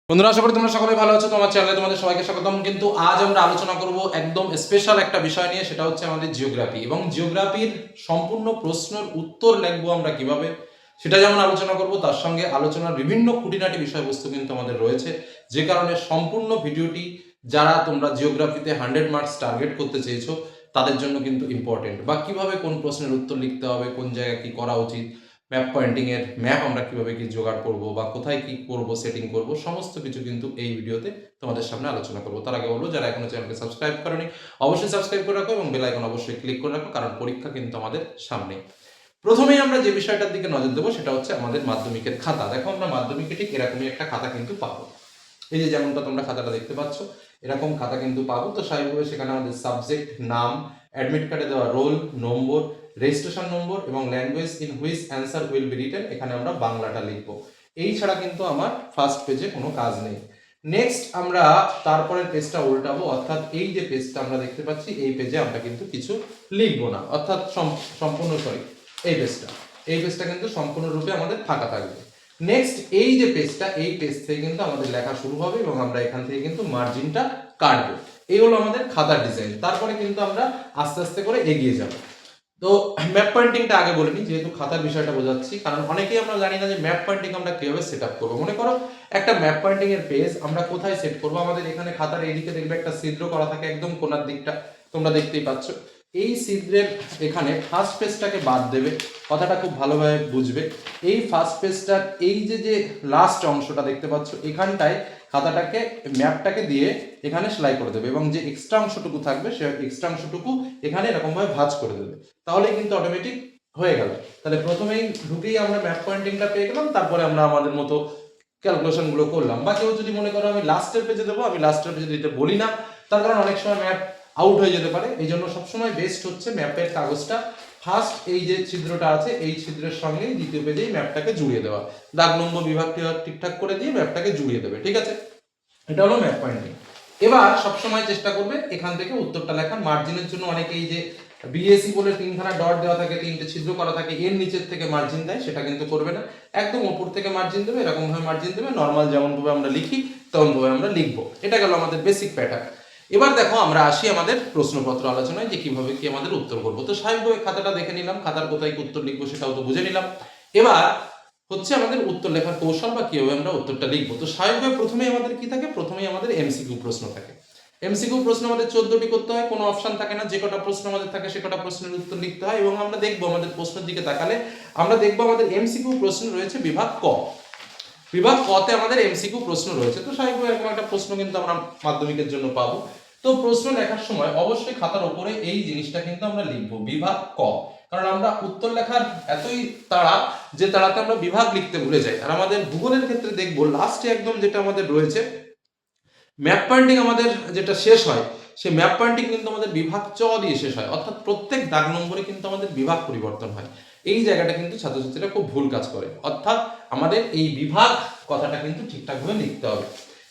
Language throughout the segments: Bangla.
বন্ধুরা, আশা করি তোমরা সকলে ভালো আছো। তোমার চ্যানেলে তোমাদের সবাইকে স্বাগতম। কিন্তু আজ আমরা আলোচনা করব একদম স্পেশাল একটা বিষয় নিয়ে, সেটা হচ্ছে আমাদের জিওগ্রাফি। এবং জিওগ্রাফির সম্পূর্ণ প্রশ্নের উত্তর লিখবো আমরা কিভাবে, সেটা যেমন আলোচনা করব, তার সঙ্গে আলোচনার বিভিন্ন খুঁটিনাটি বিষয়বস্তু কিন্তু আমাদের রয়েছে, যে কারণে সম্পূর্ণ ভিডিওটি যারা তোমরা জিওগ্রাফিতে 100 মার্কস টার্গেট করতে চেয়েছো তাদের জন্য কিন্তু ইম্পর্টেন্ট। বা কিভাবে কোন প্রশ্নের উত্তর লিখতে হবে, কোন জায়গায় কি করা উচিত, ম্যাপ পয়েন্টিং এর ম্যাপ আমরা কিভাবে কি জোগাড় করব বা কোথায় কি করব, সেটিং করব, সমস্ত কিছু কিন্তু এই ভিডিওতে তোমাদের সামনে আলোচনা করব। তার আগে বলবো, যারা এখনো চ্যানেলকে সাবস্ক্রাইব করোনি অবশ্যই সাবস্ক্রাইব করে রাখো এবং বেল আইকন অবশ্যই ক্লিক করে রাখো, কারণ পরীক্ষা কিন্তু আমাদের সামনে। প্রথমেই আমরা যে বিষয়টার দিকে নজর দেবো সেটা হচ্ছে আমাদের মাধ্যমিকের খাতা। দেখো, আমরা মাধ্যমিকে ঠিক এরকমই একটা খাতা কিন্তু পাবো। এই যে যেমনটা তোমরা খাতাটা দেখতে পাচ্ছ, এরকম খাতা কিন্তু পাবো। তো স্বাভাবিকভাবে সেখানে আমাদের সাবজেক্ট, নাম, অ্যাডমিট কার্ডে দেওয়া রোল নম্বর, রেজিস্ট্রেশন নম্বর এবং language in which answer will be written, এখানে আমরা বাংলাটা লিখবো। এই ছাড়া কিন্তু আমার ফার্স্ট পেজে কোনো কাজ নেই। নেক্সট আমরা তারপরের পেজটা উল্টাবো, অর্থাৎ এই যে পেজটা আমরা দেখতে পাচ্ছি এই পেজে আমরা কিন্তু কিছু লিখবো না, অর্থাৎ সম্পূর্ণ এই পেজটা কিন্তু সম্পূর্ণরূপে আমাদের ফাঁকা থাকবে। নেক্সট এই যে পেজটা, এই পেজ থেকে কিন্তু আমাদের লেখা শুরু হবে এবং আমরা এখান থেকে কিন্তু মার্জিনটা কাটবো। এই হলো আমাদের খাতার ডিজাইন। তারপরে কিন্তু আমরা আস্তে আস্তে করে এগিয়ে যাব। তো ম্যাপ পয়েন্টিংটা আগে বলে নিই, যেহেতু খাতার বিষয়টা বোঝাচ্ছি, কারণ অনেকেই আমরা জানি না যে ম্যাপ পয়েন্টিং আমরা কিভাবে সেট আপ করবো। মনে করো একটা ম্যাপ পয়েন্টিং এর পেজ আমরা কোথায় সেট করবো, আমাদের এখানে খাতার এইদিকে দেখবে একটা ছিদ্র করা থাকে, একদম কোণার দিকটা তোমরা দেখতেই পাচ্ছ। এই ছিদ্রের এখানে ফার্স্ট পেজটাকে বাদ দেবে, কথাটা খুব ভালোভাবে বুঝবে। এই ফার্স্ট পেজটার এই যে যে লাস্ট অংশটা দেখতে পাচ্ছ, এখানটায় খাতাটাকে ম্যাপটাকে দিয়ে এখানে সেলাই করে দেবে এবং যে এক্সট্রা অংশটুকু থাকবে সে এক্সট্রা অংশটুকু এখানে এরকমভাবে ভাঁজ করে দেবে, তাহলেই কিন্তু অটোমেটিক হয়ে গেল। তাহলে প্রথমেই ঢুকেই আমরা ম্যাপ পয়েন্টিংটা পেয়ে গেলাম, তারপরে আমরা আমাদের মতো ক্যালকুলেশন গুলো করলাম। বা কেউ যদি মনে করো আমি লাস্টের পেজে দেবো, আমি লাস্টের পেজে দিতে বলি না, তার কারণ অনেক সময় ম্যাপ আউট হয়ে যেতে পারে। এই জন্য সবসময় বেস্ট হচ্ছে ম্যাপের কাগজটা ফার্স্ট এই যে ছিদ্রটা আছে এই ছিদ্রের সঙ্গে দ্বিতীয় পেজেই ম্যাপটাকে জুড়িয়ে দেওয়া, দাগ নম্বর বিভাগ ঠিকঠাক করে দিয়ে ম্যাপটাকে জুড়িয়ে দেবে। ঠিক আছে, এটা হলো ম্যাপ পয়েন্টিং। এবার সবসময় চেষ্টা করবে এখান থেকে উত্তরটা লেখার। মার্জিনের জন্য অনেকেই যে বিএসি বলে তিনখানা ডট দেওয়া থাকে, তিনটে ছিদ্র করা থাকে, এর নিচের থেকে মার্জিন দেয়, সেটা কিন্তু করবে না। একদম উপর থেকে মার্জিন দেবে, এরকম ভাবে মার্জিন দেবে। নর্মাল যেমন ভাবে আমরা লিখি তেমন ভাবে আমরা লিখবো। এটা গেল আমাদের বেসিক প্যাটার্ন। এবার দেখো, আমরা আসি আমাদের প্রশ্নপত্র আলোচনায় যে কিভাবে কি আমাদের উত্তর করবো। তো স্বাভাবিকভাবে খাতাটা দেখে নিলাম, খাতার কোথায় কি উত্তর লিখবো সেটাও তো বুঝে নিলাম। এবার হচ্ছে আমাদের উত্তর লেখার কৌশল বা কিভাবে আমরা উত্তরটা লিখবো। তো স্বাভাবিকভাবে প্রথমেই আমাদের কি থাকে, প্রথমেই আমাদের এমসিকিউ প্রশ্ন থাকে। এমসিকিউ প্রশ্ন আমাদের 14টি করতে হয়, কোনো অপশন থাকে না, যে কটা প্রশ্ন আমাদের থাকে সে কটা প্রশ্নের উত্তর লিখতে হয়। এবং আমরা দেখবো আমাদের প্রশ্নের দিকে তাকালে আমরা দেখবো আমাদের এমসিকিউ প্রশ্ন রয়েছে বিভাগ ক। বিভাগ কতে আমাদের এমসিকিউ প্রশ্ন রয়েছে। তো স্বাভাবিকভাবে এরকম একটা প্রশ্ন কিন্তু আমরা মাধ্যমিকের জন্য পাবো। তো প্রশ্ন লেখার সময় অবশ্যই খাতার উপরে এই জিনিসটা কিন্তু আমরা লিখবো, বিভাগ ক। কারণ আমরা উত্তর লেখার এতই তাড়া যে তাড়াতে আমরা বিভাগ লিখতে ভুলে যাই। আর আমাদের ভূগোলের ক্ষেত্রে দেখবো লাস্টে একদম যেটা আমাদের রয়েছে ম্যাপ পয়েন্টিং, আমাদের যেটা শেষ হয় সেই ম্যাপ পয়েন্টিং কিন্তু আমাদের বিভাগ চ দিয়ে শেষ হয়, অর্থাৎ প্রত্যেক দাগ নম্বরে কিন্তু আমাদের বিভাগ পরিবর্তন হয়। এই জায়গাটা কিন্তু ছাত্রছাত্রীরা খুব ভুল কাজ করে, অর্থাৎ আমাদের এই বিভাগ কথাটা কিন্তু ঠিকঠাকভাবে লিখতে হবে।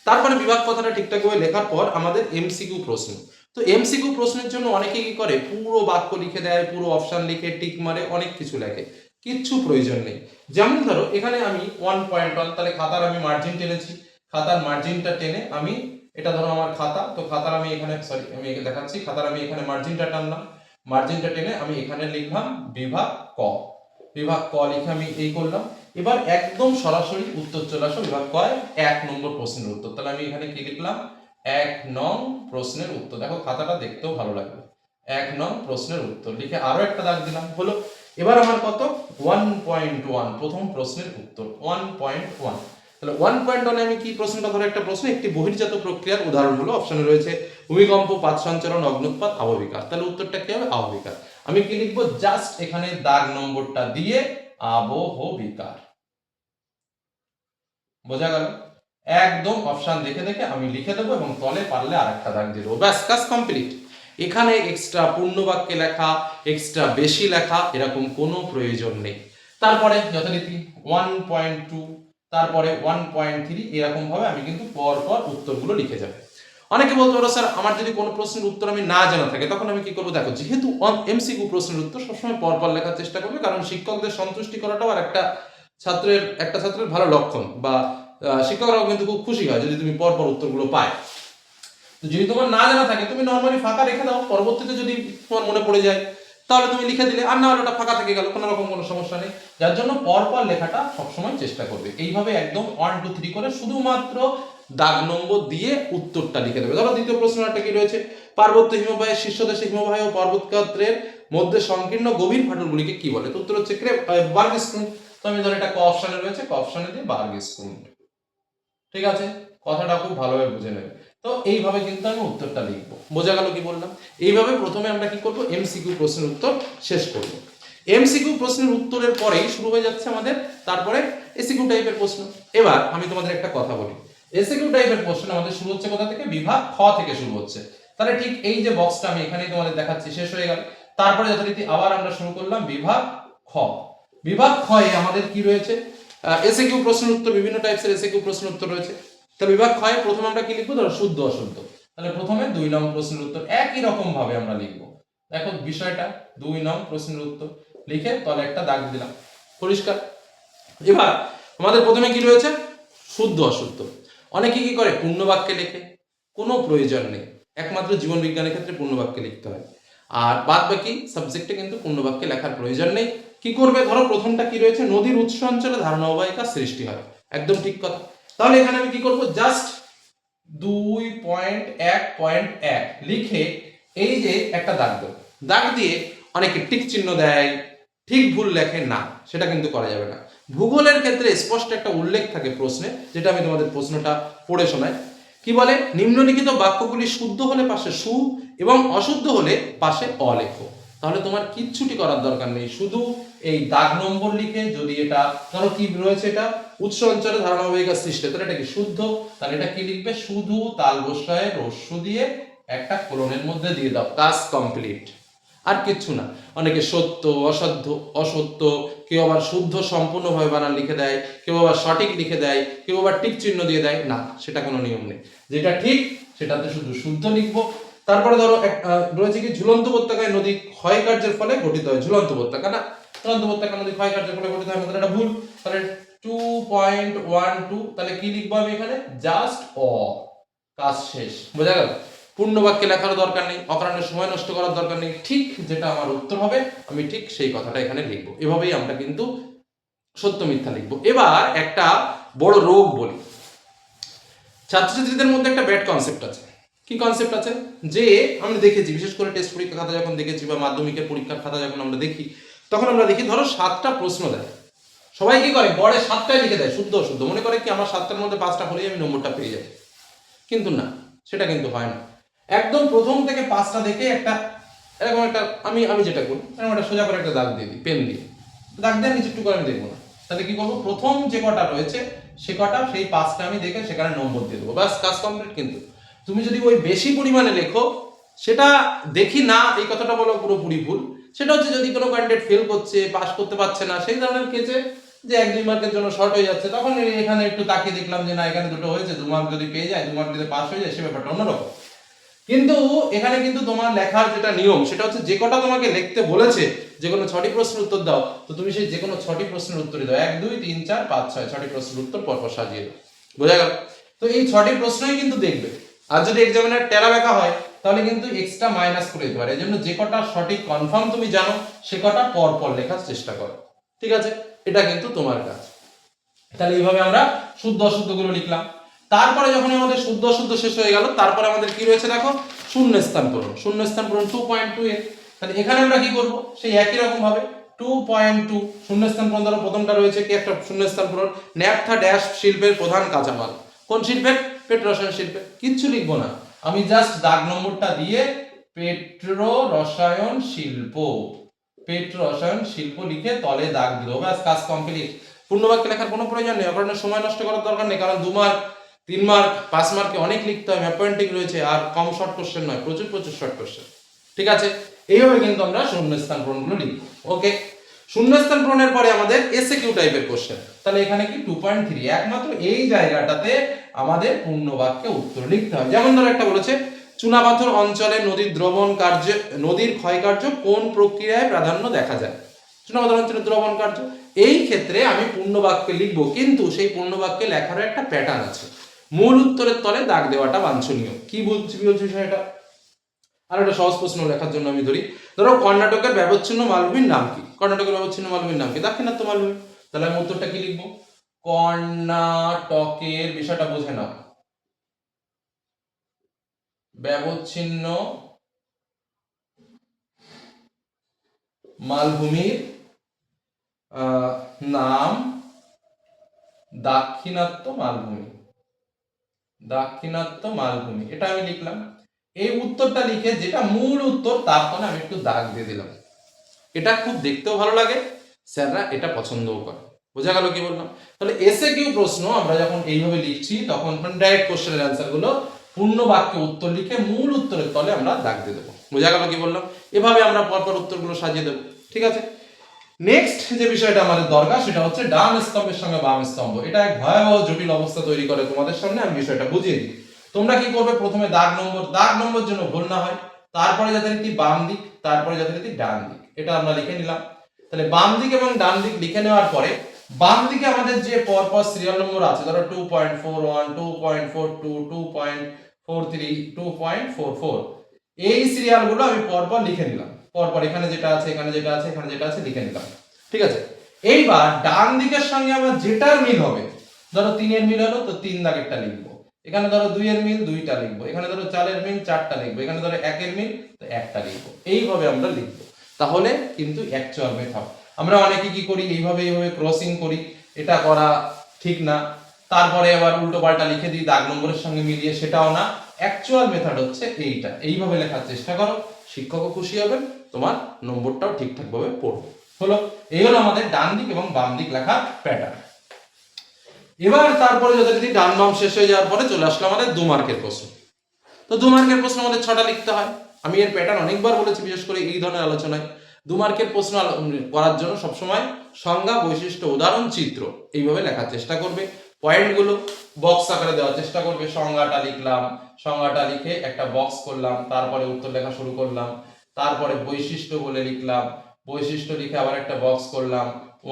তারপরে বিভাগ কথাটা ঠিকঠাকভাবে লেখার পর আমাদের এমসিকিউ প্রশ্ন। তো এমসিকিউ প্রশ্নের জন্য অনেকে কি করে, পুরো বাক্য লিখে দেয়, পুরো অপশন লিখে টিক মারে, অনেক কিছু লেখে, কিচ্ছু প্রয়োজন নেই। যেমন ধরো এখানে আমি 1.1, তাহলে খাতার আমি মার্জিন টেনেছি, খাতার মার্জিনটা টেনে আমি, এটা ধরো আমার খাতা, তো খাতার আমি এখানে আমি একে দেখাচ্ছি, খাতার আমি এখানে মার্জিনটা টানলাম, মার্জিনটা টেনে আমি এখানে লিখলাম বিভাগ ক। বিভাগ ক লিখে আমি এই করলাম। এবার একদম সরাসরি উত্তর চলে আসো বিভাগ ক 1 নম্বর প্রশ্নের উত্তর। তাহলে আমি এখানে কি লিখলাম, 1 নং প্রশ্নের উত্তর। দেখো খাতাটা দেখতেও ভালো লাগবে। 1 নং প্রশ্নের উত্তর লিখে আরো একটা দাগ দিলাম, হলো। এবার আমার কত, 1.1 প্রথম প্রশ্নের উত্তর 1.1। তাহলে 1.1 আমি কি প্রশ্নটা, ধরো একটা প্রশ্ন, একটি বহির্জাত প্রক্রিয়ার উদাহরণ হলো, অপশনে রয়েছে ভূমিকম্প, পাত সঞ্চালন, অগ্নুৎপাত, আবহবিকার। তাহলে উত্তরটা কি হবে, আবহবিকার। আমি কি লিখবো, জাস্ট এখানে দাগ নম্বরটা দিয়ে আবহবিকার। বোঝা গেল? একদম অপশন দেখে দেখে আমি লিখে দেবো এবং তলে পারলে আরেকটা দাগ দিয়ে দেবো, ব্যাস কাজ কমপ্লিট। এখানে এক্সট্রা পূর্ণ বাক্যে লেখা, এক্সট্রা বেশি লেখা এরকম কোনো প্রয়োজন নেই। তারপরে যথারীতি 1.2, তারপরে 1.3, এরকম ভাবে আমি কিন্তু পর পর উত্তরগুলো লিখে যাবো। অনেকে বলতে পারো, স্যার আমার যদি কোনো প্রশ্নের উত্তর আমি না জানা থাকে তখন আমি কি করবো। দেখো, যেহেতু এমসিকিউ প্রশ্নের উত্তর সবসময় পর পর লেখার চেষ্টা করবে, কারণ শিক্ষকদের সন্তুষ্টি করাটাও আর একটা ছাত্রের ভালো লক্ষণ বা শিক্ষকরাও কিন্তু খুব খুশি হয় যদি তুমি পরপর উত্তরগুলো পায়। তো যদি তোমার না জানা থাকে তুমি নর্মালি ফাঁকা রেখে দাও, পরবর্তীতে যদি তোমার মনে পড়ে যায় তাহলে তুমি লিখে দিলে, আর না হলে ওটা ফাঁকা থেকে গেল, কোনো রকম কোনো সমস্যা নেই। যার জন্য পরপর লেখাটা সবসময় চেষ্টা করবে, এইভাবে একদম 1 2 3 করে শুধুমাত্র দাগ নম্বর দিয়ে উত্তরটা লিখে দেবে। ধরো দ্বিতীয় প্রশ্নটা কি রয়েছে, পার্বত্য হিমবাহের শীর্ষদেশে হিমবাহ ও পর্বতগাত্রের মধ্যে সংকীর্ণ গভীর ফাটলগুলিকে কি বলে? তো উত্তর হচ্ছে বার্গস্ট্রুম। তো আমি ধরো এটা ক অপশনে রয়েছে, ক অপশনে দিয়ে বার্গস্ট্রুম। ঠিক আছে, কথাটা খুব ভালোভাবে বুঝে নেবে। তো এইভাবে কিন্তু আমি উত্তরটা লিখবো। বোঝা গেল কি বললাম? এইভাবে প্রথমে আমরা কি করব, এমসিকিউ প্রশ্নের উত্তর শেষ করব। এমসিকিউ প্রশ্নের উত্তরের পরেই শুরু হয়ে যাচ্ছে আমাদের তারপরে এসিকিউ টাইপের প্রশ্ন। এবার আমি তোমাদের একটা কথা বলি, এসিকিউ টাইপের প্রশ্ন আমাদের শুরু হচ্ছে কোথা থেকে? বিভাগ খ থেকে শুরু হচ্ছে। তাহলে ঠিক এই যে বক্সটা আমি এখানেই তোমাদের দেখাচ্ছি, শেষ হয়ে গেল। তারপরে যথারীতি আবার আমরা শুরু করলাম বিভাগ খ। বিভাগ খ এ আমাদের কি রয়েছে? এসিকিউ প্রশ্নের উত্তর, বিভিন্ন টাইপসের এসিকিউ প্রশ্নের উত্তর রয়েছে। তো বিভাগ ক্ষয়ে প্রথমে আমরা কি লিখবো? ধরো শুদ্ধ অশুদ্ধ। তাহলে প্রথমে 2 নং প্রশ্নের উত্তর একই রকম ভাবে আমরা লিখবো। দেখো বিষয়টা, 2 নং প্রশ্নের উত্তর লিখে তলে একটা দাগ দিলাম, পরিষ্কার। এবার আমাদের প্রথমে কি রয়েছে? শুদ্ধ অশুদ্ধ। অনেকে কি করে পূর্ণ বাক্যে লেখে, কোনো প্রয়োজন নেই, একমাত্র জীবন বিজ্ঞানের ক্ষেত্রে পূর্ণ বাক্যে লিখতে হয়, আর বাদ বাকি সাবজেক্টে কিন্তু পূর্ণ বাক্যে লেখার প্রয়োজন নেই। কি করবে? ধরো প্রথমটা কি রয়েছে? নদীর উৎস অঞ্চলে ধারণা অববাহিকার সৃষ্টি হয়, একদম ঠিক কথা। তাহলে এখানে আমি কি করব? জাস্ট 2.1.1 লিখে এই যে একটা দাগ দেব, দাগ দিয়ে অনেকে টিক চিহ্ন দেয়, ঠিক ভুল লেখে না, সেটা কিন্তু করা যাবে না। ভূগোলের ক্ষেত্রে স্পষ্ট একটা উল্লেখ থাকে প্রশ্নে, যেটা আমি তোমাদের প্রশ্নটা পড়ে শোনাই। কি বলে? নিম্নলিখিত বাক্যগুলি শুদ্ধ হলে পাশে সু এবং অশুদ্ধ হলে পাশে অ লেখো। তাহলে তোমার কিচ্ছুটি করার দরকার নেই, শুধু এই দাগ নম্বর লিখে, যদি এটা ধরো কি রয়েছে, এটা উৎস অঞ্চলে ধারণা অববাহিকার সৃষ্টি, তাহলে এটা কি শুদ্ধ, তাহলে এটা কি লিখবে? শুধু তাল বসায় রস্যু দিয়ে একটা কোলনের মধ্যে দিয়ে দাও, কাজ কমপ্লিট। আর কিচ্ছু না। অনেকে সত্য অসত্য অসত্য, কেউ আবার শুদ্ধ সম্পূর্ণভাবে বানান লিখে দেয়, কেউ আবার সঠিক লিখে দেয়, কেউ আবার টিক চিহ্ন দিয়ে দেয়, না সেটা কোনো নিয়ম নেই। যেটা ঠিক সেটাতে শুধু শুদ্ধ লিখবো। তারপরে ধরো রয়েছে কি, ঝুলন্ত উপত্যকায় নদী ক্ষয় কার্যের ফলে গঠিত হয়। ঝুলন্ত উপত্যকা না, ঝুলন্ত উপত্যকা নদী ক্ষয় কার্যের ফলে গঠিত হয়, তাহলে এটা ভুল। তাহলে 2.12, তাহলে কি লিখবো আমি এখানে? জাস্ট অ, কাজ শেষ। বোঝা গেল? পূর্ণ বাক্যে লেখার দরকার নেই, অকারণে সময় নষ্ট করার দরকার নেই, ঠিক যেটা আমার উত্তর হবে আমি ঠিক সেই কথাটা এখানে লিখবো। এভাবেই আমরা কিন্তু সত্য মিথ্যা লিখবো। এবার একটা বড় রোগ বলি, ছাত্রছাত্রীদের মধ্যে একটা ব্যাড কনসেপ্ট আছে। কি কনসেপ্ট আছে? যে আমরা দেখেছি, বিশেষ করে টেস্ট পরীক্ষা খাতা যখন দেখেছি বা মাধ্যমিকের পরীক্ষার খাতা যখন আমরা দেখি, তখন আমরা দেখি ধরো 7টা প্রশ্ন দেয়, সবাই কি করে? গড়ে 7টাই লিখে দেয় শুদ্ধ অশুদ্ধ, মনে করে কি আমার 7টার মধ্যে 5টা হলেই আমি নম্বরটা পেয়ে যাই। কিন্তু না, সেটা কিন্তু হয় না। একদম প্রথম থেকে 5টা দেখে একটা এরকম একটা আমি যেটা করি, এরকম একটা সোজা করে একটা দাগ দিয়ে দিই, পেন দিয়ে দাগ দিয়ে নিচে টুকু আমি দেখবো না। তাহলে কি করবো? প্রথম যে কটা রয়েছে সে কটা, সেই 5টা আমি দেখে সেখানে নম্বর দিয়ে দেবো, ব্যাস কাজ কমপ্লিট। কিন্তু তুমি যদি ওই বেশি পরিমাণে লেখো, সেটা দেখি না এই কথাটা বলো পুরোপুরি ভুল। সেটা হচ্ছে যদি কোনো ক্যান্ডিডেট ফেল করছে, পাস করতে পারছে না, সেই ধরনের কেসে যে 1-2 মার্কের জন্য শর্ট হয়ে যাচ্ছে, তখন এখানে একটু তাকিয়ে দেখলাম যে না, এখানে দুটো হয়েছে, 2 মার্ক যদি পেয়ে যায়, 2 মার্ক যদি পাস হয়ে যায়, সে ব্যাপারটা অন্যরকম। কিন্তু এখানে কিন্তু তোমার লেখার যেটা নিয়ম, সেটা হচ্ছে যে কটা তোমাকে লিখতে বলেছে, যে কোনো 6টি প্রশ্নের উত্তর দাও, তো তুমি সেই যে কোনো 6টি প্রশ্নের উত্তরই দাও, 1 2 3 4 5 6 6টি প্রশ্নের উত্তর পরপর সাজিয়ে দাও। বোঝা গেল? তো এই 6টি প্রশ্নই কিন্তু দেখবে। আর যদি এক্সামিনার টেরা লেখা হয়, তাহলে কিন্তু এক্সট্রা মাইনাস করে দিতে পারে। এজন্য যে কটা সঠিক কনফার্ম তুমি জানো, সে কটা পরপর লেখার চেষ্টা করো। ঠিক আছে? এটা কিন্তু তোমার কাজ। তাহলে এইভাবে আমরা শুদ্ধ অশুদ্ধ গুলো লিখলাম। তারপরে যখন আমাদের শুদ্ধ অশুদ্ধ শেষ হয়ে গেল, তারপরে আমাদের কি রয়েছে দেখো? শূন্যস্থান পূরণ। শূন্যস্থান পূরণ 2.2 এ। তাহলে এখানে আমরা কি করব? সেই একই রকম ভাবে 2.2 শূন্যস্থান পূরণ। ধরো প্রথমটা রয়েছে কি, একটা শূন্যস্থান পূরণ, ন্যাপথা ড্যাশ শিল্পের প্রধান কাঁচামাল। কোন শিল্পের? পেট্রো রসায়ন শিল্পের। কিচ্ছু লিখবো না, আমি জাস্ট দাগ নম্বরটা দিয়ে পেট্রো রসায়ন শিল্প, পেট্রো রসায়ন শিল্প লিখে তলে দাগ দিল, ব্যাস কাজ কমপ্লিট। পূর্ণ বাক্যে লেখার কোনো প্রয়োজন নেই, অকারণে সময় নষ্ট করার দরকার নেই, কারণ 2 মার্ক 3 মার্ক 5 মার্কে অনেক লিখতে হয়, ম্যাপ পয়েন্টিং রয়েছে, আর কম শর্ট কোশ্চেন নয়, প্রচুর প্রচুর শর্ট কোশ্চেন। ঠিক আছে? এইভাবে কিন্তু আমরা শূন্যস্থান পূরণগুলো লিখব। ওকে, শূন্যস্থান পূরণের পরে আমাদের এসএকিউ টাইপের কোশ্চেন। তাহলে এখানে কি 2.3, একমাত্র এই জায়গাটাতে আমাদের পূর্ণ বাক্যে উত্তর লিখতে হয়। যেমন ধরো একটা বলেছে, চুনাপাথর অঞ্চলে নদীর দ্রবণ কার্য, নদীর ক্ষয় কার্য কোন প্রক্রিয়ায় প্রাধান্য দেখা যায়? চুনাপাথর অঞ্চলে দ্রবণ কার্য, এই ক্ষেত্রে আমি পূর্ণ বাক্যে লিখবো, কিন্তু সেই পূর্ণ বাক্যে লেখারও একটা প্যাটার্ন আছে। মূল উত্তরের তলে দাগ দেওয়াটা বাঞ্ছনীয়। কি বলছি বিষয়টা? আর একটা সহজ প্রশ্ন লেখার জন্য আমি ধরো কর্ণাটকের ব্যবচ্ছিন্ন মালভূমির নাম কি? কর্ণাটকের ব্যবচ্ছিন্ন মালভূমির নাম কি? দাক্ষিণাত্য মালভূমি। তাহলে আমি উত্তরটা কি লিখবো? কর্ণাটকের, বিষয়টা বুঝে নাও, ব্যবচ্ছিন্ন মালভূমির নাম দাক্ষিণাত্য মালভূমি। দাক্ষিণাত্য মালভূমি, এটা আমি লিখলাম। এই উত্তরটা লিখে যেটা মূল উত্তর তার কোণে আমি একটু দাগ দিয়ে দিলাম। এটা খুব দেখতেও ভালো লাগে, স্যাররা এটা পছন্দও করে। বোঝা গেল কি বললাম? তাহলে এসে কিউ প্রশ্ন আমরা যখন এইভাবে লিখছি তখন ডাইরেক্ট কোশ্চেনের অ্যান্সার গুলো পূর্ণ বাক্যে উত্তর লিখে মূল উত্তরের তলে আমরা দাগ দিয়ে দেবো। বোঝা গেল কি বললাম? এভাবে আমরা পরপর উত্তরগুলো সাজিয়ে দেবো। ঠিক আছে, নেক্সট যে বিষয়টা আমাদের দরকার সেটা হচ্ছে ডান স্তম্ভের সঙ্গে বাম স্তম্ভ। এটা এক ভয়াবহ জটিল অবস্থা তৈরি করে তোমাদের সামনে। আমি বিষয়টা বুঝিয়ে দিই। তোমরা কি করবে? প্রথমে দাগ নম্বর জন্য ভুল না হয়, তারপরে যথারীতি বাম দিক, তারপরে যথারীতি ডান দিক, এটা আমরা লিখে নিলাম। তাহলে বাম দিক এবং ডান দিক লিখে নেওয়ার পরে বাম দিকে আমাদের যে পরপর সিরিয়াল নম্বর আছে, ধরো 2.41, 2.42, 2.43, 2.44, এই সিরিয়ালগুলো আমি পরপর লিখে নিলাম। পরপর এখানে যেটা আছে, এখানে যেটা আছে, এখানে যেটা আছে লিখে নিলাম। ঠিক আছে, এইবার ডান দিকের সঙ্গে আমার যেটার মিল হবে, ধরো 3 এর মিল হলো তো 3 দাগেরটা লিখবো, এখানে ধরো 2 এর মিল 2টা লিখবো, এখানে ধরো 4 এর মিল 4টা লিখবো, এখানে ধরো 1 এর মিল তো 1টা লিখবো। এইভাবে আমরা লিখবো, তাহলে কিন্তু অ্যাকচুয়াল মেথড। আমরা অনেকে কি করি, এইভাবে ক্রসিং করি, এটা করা ঠিক না। তারপরে আবার উল্টো পাল্টা লিখে দিই দাগ নম্বরের সঙ্গে মিলিয়ে, সেটাও না। অ্যাকচুয়াল মেথড হচ্ছে এইটা। এইভাবে লেখার চেষ্টা করো, শিক্ষকও খুশি হবেন, তোমার নম্বরটাও ঠিকঠাক ভাবে পড়বে। হলো, এই হলো আমাদের ডান দিক এবং বাম দিক লেখার প্যাটার্ন। এবার তারপরে যথারীতি ডান বাম শেষ হয়ে যাওয়ার পরে চলে আসলো আমাদের 2 মার্কের প্রশ্ন। তো 2 মার্কের প্রশ্ন আমাদের 6টা লিখতে হয়। আমি এর প্যাটার্ন অনেকবার বলেছি, বিশেষ করে এই ধরনের আলোচনায় 2 মার্কের প্রশ্ন করার জন্য সবসময় সংজ্ঞা, বৈশিষ্ট্য, উদাহরণ, চিত্র এইভাবে লেখার চেষ্টা করবে। পয়েন্টগুলো বক্স আকারে দেওয়ার চেষ্টা করবে। সংজ্ঞাটা লিখলাম, সংজ্ঞাটা লিখে একটা বক্স করলাম, তারপরে উত্তর লেখা শুরু করলাম। তারপরে বৈশিষ্ট্য বলে লিখলাম, বৈশিষ্ট্য লিখে আবার একটা বক্স করলাম,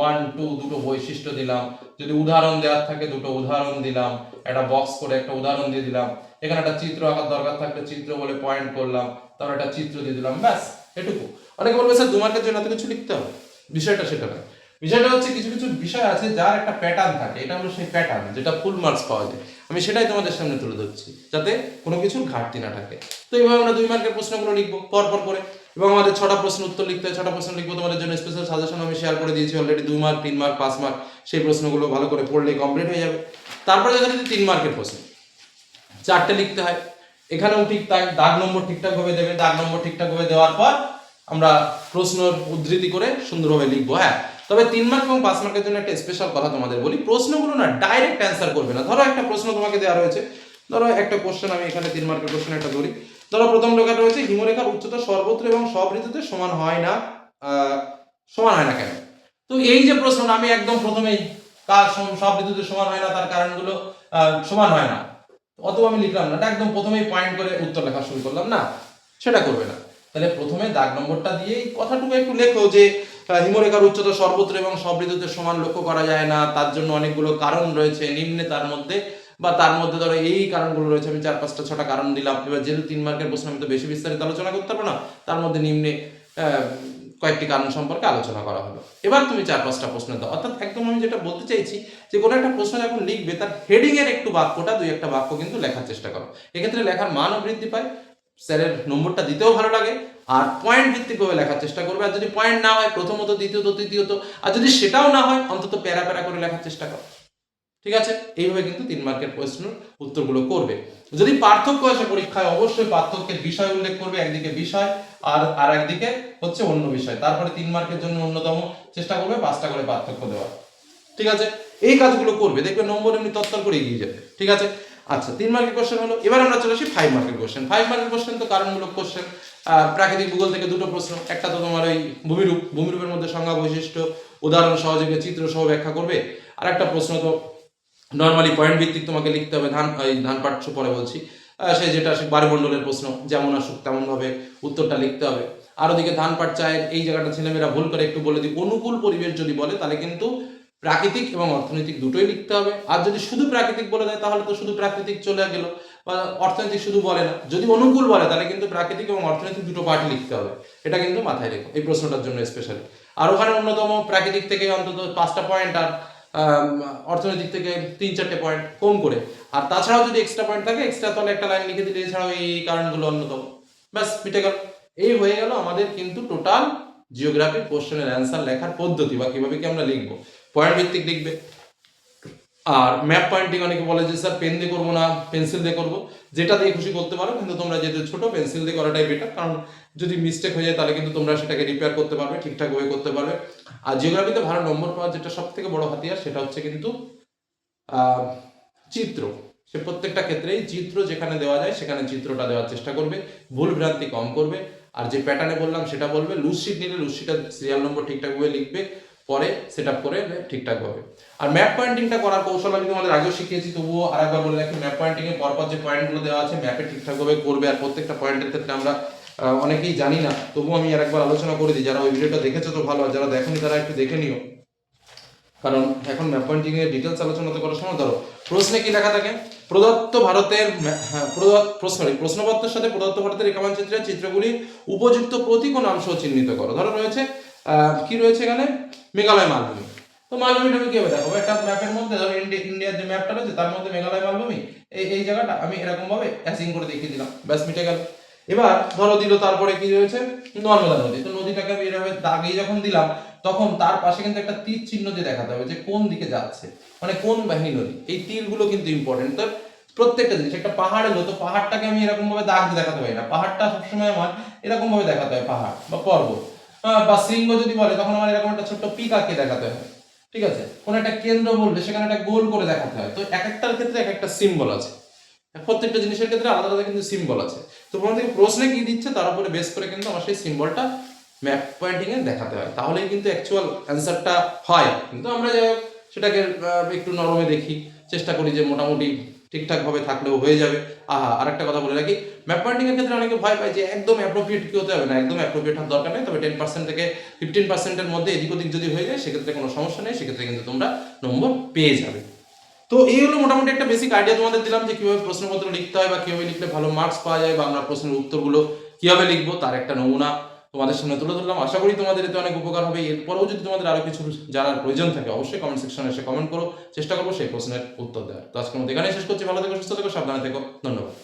1 2 দুটো বৈশিষ্ট্য দিলাম। যদি উদাহরণ দেওয়ার থাকে দুটো উদাহরণ দিলাম, একটা বক্স করে একটা উদাহরণ দিয়ে দিলাম। এখানে একটা চিত্র আঁকার দরকার থাকলে চিত্র বলে পয়েন্ট করলাম, তারপর একটা চিত্র দিয়ে দিলাম, ব্যাস এটুকু। অনেকে বলবে স্যার 2 মার্কের জন্য এত কিছু লিখতে হবে, বিষয়টা সেটা নয়। বিষয়টা হচ্ছে কিছু কিছু বিষয় আছে যার একটা প্যাটার্ন থাকে, এটা হলো সেই প্যাটার্ন যেটা ফুল মার্কস পাওয়া যায়। আমি সেটাই তোমাদের সামনে তুলে ধরছি যাতে কোনো কিছুর ঘাটতি না থাকে। তো এইভাবে আমরা 2 মার্কের প্রশ্নগুলো লিখবো পরপর করে, এবং আমাদের 6টা প্রশ্ন উত্তর লিখতে হয়। 6টা প্রশ্ন লিখবো, তোমাদের জন্য স্পেশাল সাজেশন আমি শেয়ার করে দিয়েছি অলরেডি। 2 মার্ক, 3 মার্ক, 5 মার্ক, সেই প্রশ্নগুলো ভালো করে পড়লে কমপ্লিট হয়ে যাবে। তারপরে যদি 3 মার্কের প্রশ্ন 4টে লিখতে হয়, এখানেও ঠিক তাই, দাগ নম্বর ঠিকঠাক ভাবে দেবে। দাগ নম্বর ঠিকঠাক ভাবে দেওয়ার পর আমরা প্রশ্নের উদ্ধৃতি করে সুন্দরভাবে লিখবো। হ্যাঁ, তবে 3 মার্ক এবং 5 মার্কের জন্য একটা স্পেশাল কথা তোমাদের বলি, প্রশ্নগুলো না ডাইরেক্ট অ্যান্সার করবে না। ধরো একটা প্রশ্ন তোমাকে দেওয়া রয়েছে, ধরো একটা কোশ্চেন, আমি এখানে 3 মার্কের কোশ্চেন একটা ধরি। ধরো প্রথম লেখা রয়েছে হিমরেখার উচ্চতা সর্বত্র এবং সব ঋতুতে সমান হয় না, সমান হয় না কেন? তো এই যে প্রশ্নটা, আমি একদম প্রথমেই সব ঋতুতে সমান হয় না তার কারণগুলো সমান হয় না, অথবা আমি লিখলাম না, একদম প্রথমেই পয়েন্ট করে উত্তর লেখা শুরু করলাম না, সেটা করবে না। তাহলে প্রথমে দাগ নম্বরটা দিয়ে কথাটুকু একটু লেখো যে হিমরেখার উচ্চতা সর্বত্র এবং সব ঋতুতে সমান লক্ষ্য করা যায় না, তার জন্য অনেকগুলো কারণ রয়েছে, নিম্নে তার মধ্যে বা তার মধ্যে ধরো এই কারণগুলো রয়েছে, আমি 4 5টা 6টা কারণ দিলাম। এবার যেহেতু 3 মার্কের প্রশ্ন আমি তো বেশি বিস্তারিত আলোচনা করতে পারবো না, তার মধ্যে নিম্নে কয়েকটি কারণ সম্পর্কে আলোচনা করা হলো। এবার তুমি 4 5টা প্রশ্ন দাও। অর্থাৎ একদম আমি যেটা বলতে চাইছি যে কোনো একটা প্রশ্ন যখন লিখবে তার হেডিং এর একটু বাক্যটা, 2-1টা বাক্য কিন্তু লেখার চেষ্টা করো। এক্ষেত্রে লেখার মানও বৃদ্ধি পায়, স্যারের নম্বরটা দিতেও ভালো লাগে, আর পয়েন্ট ভিত্তিকভাবে লেখার চেষ্টা করবে। আর যদি পয়েন্ট না হয় প্রথমত, দ্বিতীয়ত, তৃতীয়ত, আর যদি সেটাও না হয় অন্তত প্যারা প্যারা করে লেখার চেষ্টা করো। ঠিক আছে, এইভাবে কিন্তু 3 মার্কের প্রশ্নের উত্তরগুলো করবে। যদি পার্থক্য আসে পরীক্ষায়, অবশ্যই পার্থক্যের বিষয় উল্লেখ করবে, একদিকে বিষয় আর একদিকে হচ্ছে অন্য বিষয়। তারপরে 3 মার্কের জন্য অন্যতম চেষ্টা করবে 5টা করে পার্থক্য দেওয়ার। ঠিক আছে, এই কাজগুলো করবে, দেখবে নম্বর এমনি তত্তর করে এগিয়ে যাবে। ঠিক আছে, আচ্ছা 3 মার্কের কোশ্চেন হলো। এবার আমরা চলে আসি 5 মার্কের কোশ্চেন। 5 মার্কের কোশ্চেন তো কারণমূলক কোশ্চেন। প্রাকৃতিক ভূগোল থেকে 2টো প্রশ্ন, একটা তো তোমার ওই ভূমিরূপের মধ্যে সংজ্ঞা, বৈশিষ্ট্য, উদাহরণ সহযোগে চিত্র সহ ব্যাখ্যা করবে। আর একটা প্রশ্ন তো নর্মালি পয়েন্ট ভিত্তিক তোমাকে লিখতে হবে, ধান পাঠ্য পরে বলছি, সে যেটা বায়ুমণ্ডলের প্রশ্ন, যেমন আসুক তেমন ভাবে উত্তরটা লিখতে হবে। আর ওদিকে ধান পাট চায়ের এই জায়গাটা ছেলেমেয়েরা ভুল করে একটু বলে দিই, অনুকূল পরিবেশ যদি বলে তাহলে কিন্তু প্রাকৃতিক এবং অর্থনৈতিক দুটোই লিখতে হবে। আর যদি শুধু প্রাকৃতিক বলে দেয় তাহলে তো শুধু প্রাকৃতিক চলে গেল, বা অর্থনৈতিক শুধু বলে না, যদি অনুকূল বলে তাহলে কিন্তু প্রাকৃতিক এবং অর্থনৈতিক দুটো পার্টই লিখতে হবে। এটা কিন্তু মাথায় রেখো এই প্রশ্নটার জন্য স্পেশালি। আর ওখানে অন্যতম প্রাকৃতিক থেকে অন্তত 5টা পয়েন্ট আর অর্থনৈতিক থেকে 3-4টে পয়েন্ট কম করে, আর তাছাড়াও যদি এক্সট্রা পয়েন্ট থাকে এক্সট্রা তাহলে একটা লাইন লিখে দিলে এছাড়াও এই কারণগুলো অন্যতম, ব্যাস মিটে গেল। এই হয়ে গেল আমাদের কিন্তু টোটাল জিওগ্রাফির কোশ্চেনের অ্যান্সার লেখার পদ্ধতি, বা কিভাবে কি আমরা লিখবো। পয়েন্ট ভিত্তিক লিখবে। আর ম্যাপ পয়েন্টিং অনেকে বলে যে স্যার পেন দিয়ে করবো না পেন্সিল দিয়ে করবো, যেটা দিয়ে খুশি করতে পারো, কিন্তু তোমরা যেহেতু ছোট পেন্সিল দিয়ে করাটাই বেটার, কারণ যদি মিস্টেক হয়ে যায় তাহলে কিন্তু তোমরা সেটাকে রিপেয়ার করতে পারবে, ঠিকঠাক ভাবে করতে পারবে। আর জিওগ্রাফিতে ভালো নম্বর পাওয়ার যেটা সব থেকে বড় হাতিয়ার সেটা হচ্ছে কিন্তু চিত্র। সে প্রত্যেকটা ক্ষেত্রেই চিত্র যেখানে দেওয়া যায় সেখানে চিত্রটা দেওয়ার চেষ্টা করবে, ভুল ভ্রান্তি কম করবে। আর যে প্যাটার্নে বললাম সেটা বলবে, লুজশিট নিলে লুজশিটের সিরিয়াল নম্বর ঠিকঠাকভাবে লিখবে, পরে সেট আপ করে ঠিকঠাকভাবে। আর ম্যাপ পয়েন্টিংটা করার কৌশল আমি তোমাদের আগেও শিখিয়েছি, তবুও আরেকবার বলে রাখি, ম্যাপ পয়েন্টিং এর পরপর যে পয়েন্টগুলো দেওয়া আছে ম্যাপে ঠিকঠাকভাবে করবে। আর প্রত্যেকটা পয়েন্টের ক্ষেত্রে আমরা অনেকেই জানি না, তবুও আমি আরেকবার আলোচনা করে দিই। যারা ওই ভিডিওটা দেখেছো তো ভালো, আর যারা দেখোনি তারা একটু দেখে নিও, কারণ এখন ম্যাপ পয়েন্টিং এর ডিটেলস আলোচনা করার সময় ধরো প্রশ্নে কি লেখা থাকে, প্রদত্ত ভারতের প্রশ্নপত্রের সাথে প্রদত্ত ভারতের রেখামানচিত্রের চিত্রগুলির উপযুক্ত প্রতিকোণ অংশ চিহ্নিত করো। ধরো রয়েছে কি রয়েছে এখানে, মেঘালয় মালভূমি। তো মালভূমিটা আমি কিভাবে দেখাবো, একটা ম্যাপের মধ্যে ধরো ইন্ডিয়ার যে ম্যাপটা রয়েছে তার মধ্যে মেঘালয় মালভূমি, এই জায়গাটা আমি এরকম ভাবে অ্যাসিং করে দেখিয়ে দিলাম, ব্যাস মিটে গেল। এবার ধরো দিল তারপরে কি রয়েছে, নর্মদা নদী। তো নদীটাকে আমি এভাবে দাগিয়ে যখন দিলাম তখন তার পাশে কিন্তু একটা তীর চিহ্ন দিয়ে দেখাতে হবে যে কোন দিকে যাচ্ছে, মানে কোন বাহিনী নদী। এই তীরগুলো কিন্তু ইম্পর্টেন্ট। তো প্রত্যেকটা জিনিস, একটা পাহাড় এলো তো পাহাড়টাকে আমি এরকম ভাবে দাগ দিয়ে দেখাতে পারি না, পাহাড়টা সবসময় আমার এরকম ভাবে দেখাতে হয়, পাহাড় বা পর্বত বা শৃঙ্গ যদি বলে তখন আমার এরকম একটা ছোট্ট পিক আঁকিয়ে দেখাতে হয়, ঠিক আছে। কোন একটা কেন্দ্র বললে সেখানে একটা গোল করে দেখাতে হয়। তো এক একটার ক্ষেত্রে এক একটা সিম্বল আছে, প্রত্যেকটা জিনিসের ক্ষেত্রে আলাদা আলাদা কিন্তু সিম্বল আছে। তো তোমাদের প্রশ্নে কি দিচ্ছে তার উপরে বেস করে কিন্তু আমার সেই সিম্বলটা ম্যাপ পয়েন্টিং এ দেখাতে হয়, তাহলেই কিন্তু অ্যাকচুয়াল অ্যান্সারটা হয়। কিন্তু আমরা যাই হোক সেটাকে একটু নরমে দেখি, চেষ্টা করি যে মোটামুটি ঠিকঠাক ভাবে থাকলেও হয়ে যাবে। আরেকটা কথা বলে রাখি, ম্যাপ পয়েন্টিং এর ক্ষেত্রে অনেকে ভয় পায় যে একদম অ্যাপ্রোপ্রিয়েট কি হতে হবে না, একদম অ্যাপ্রোপ্রিয়েট হওয়ার দরকার নেই, তবে 10% থেকে 15%-এর মধ্যে এদিক ওদিক যদি হয়ে যায় সেক্ষেত্রে কোনো সমস্যা নেই, সেক্ষেত্রে কিন্তু তোমরা নম্বর পেয়ে যাবে। তো এই হলো মোটামুটি একটা বেসিক আইডিয়া তোমাদের দিলাম যে কিভাবে প্রশ্নপত্র লিখতে হয় বা কিভাবে লিখলে ভালো মার্কস পাওয়া যায়, বা আমরা প্রশ্নের উত্তরগুলো কিভাবে লিখবো তার একটা নমুনা তোমাদের সামনে তুলে ধরলাম। আশা করি তোমাদের এতে অনেক উপকার হবে। এরপরেও যদি তোমাদের আরো কিছু জানার প্রয়োজন থাকে অবশ্যই কমেন্ট সেকশনে এসে কমেন্ট করো, চেষ্টা করবো সেই প্রশ্নের উত্তর দেওয়ার। তো আজকের মধ্যে এখানেই শেষ করছি। ভালো থেকো, সুস্থ থেকো, সাবধানে থেকো, ধন্যবাদ।